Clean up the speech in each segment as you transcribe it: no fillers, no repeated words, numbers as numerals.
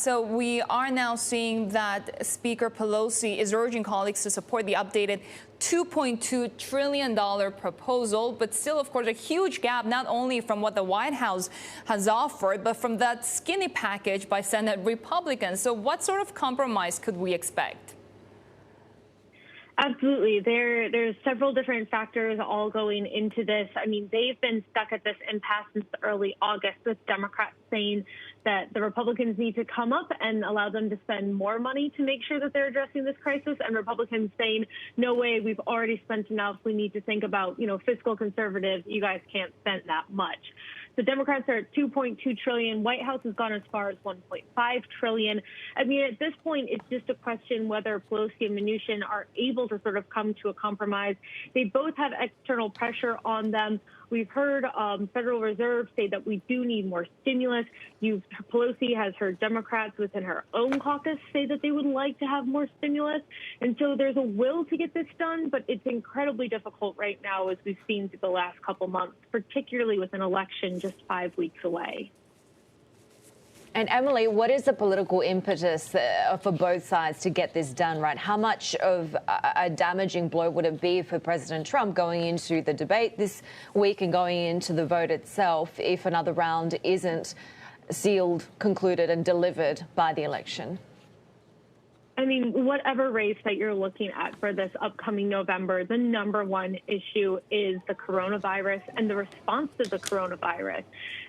So we are now seeing that Speaker Pelosi is urging colleagues to support the updated $2.2 trillion proposal, but still, of course, a huge gap, not only from what the White House has offered, but from that skinny package by Senate Republicans. So what sort of compromise could we expect? Absolutely. There's several different factors all going into this. I mean, they've been stuck at this impasse since early August, with Democrats saying that the Republicans need to come up and allow them to spend more money to make sure that they're addressing this crisis, and Republicans saying, no way, we've already spent enough. We need to think about, fiscal conservative. You guys can't spend that much. The Democrats are at $2.2 trillion. White House has gone as far as $1.5 trillion. I mean, at this point, it's just a question whether Pelosi and Mnuchin are able to sort of come to a compromise. They both have external pressure on them. We've heard Federal Reserve say that we do need more stimulus. Pelosi has heard Democrats within her own caucus say that they would like to have more stimulus. And so there's a will to get this done, but it's incredibly difficult right now, as we've seen through the last couple months, particularly with an election just 5 weeks away. And Emily, what is the political impetus for both sides to get this done, right? How much of a damaging blow would it be for President Trump going into the debate this week and going into the vote itself if another round isn't sealed, concluded and delivered by the election? I mean, whatever race that you're looking at for this upcoming November, the number one issue is the coronavirus and the response to the coronavirus.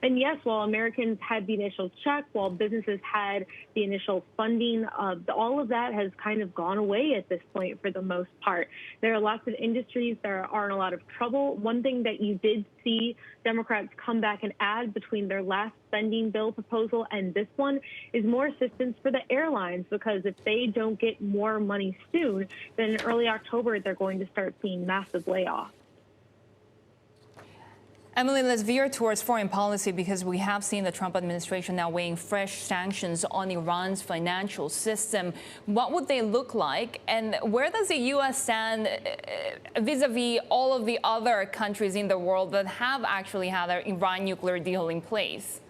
And yes, while Americans had the initial check, while businesses had the initial funding, all of that has kind of gone away at this point for the most part. There are lots of industries that are in a lot of trouble. One thing that you did see Democrats come back and add between their last spending bill proposal and this one is more assistance for the airlines, because if they don't get more money soon, then in early October, they're going to start seeing massive layoffs. Emily, let's veer towards foreign policy, because we have seen the Trump administration now weighing fresh sanctions on Iran's financial system. What would they look like, and where does the U.S. stand vis-a-vis all of the other countries in the world that have actually had their Iran nuclear deal in place?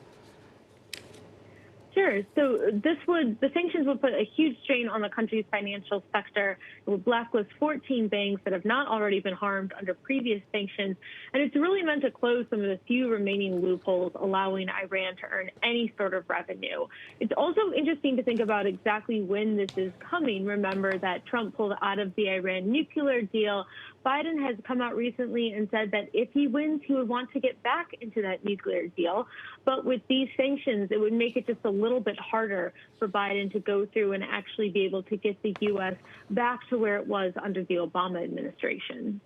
Sure. So the sanctions would put a huge strain on the country's financial sector. It would blacklist 14 banks that have not already been harmed under previous sanctions. And it's really meant to close some of the few remaining loopholes, allowing Iran to earn any sort of revenue. It's also interesting to think about exactly when this is coming. Remember that Trump pulled out of the Iran nuclear deal. Biden has come out recently and said that if he wins, he would want to get back into that nuclear deal. But with these sanctions, it would make it just a little bit harder for Biden to go through and actually be able to get the U.S. back to where it was under the Obama administration.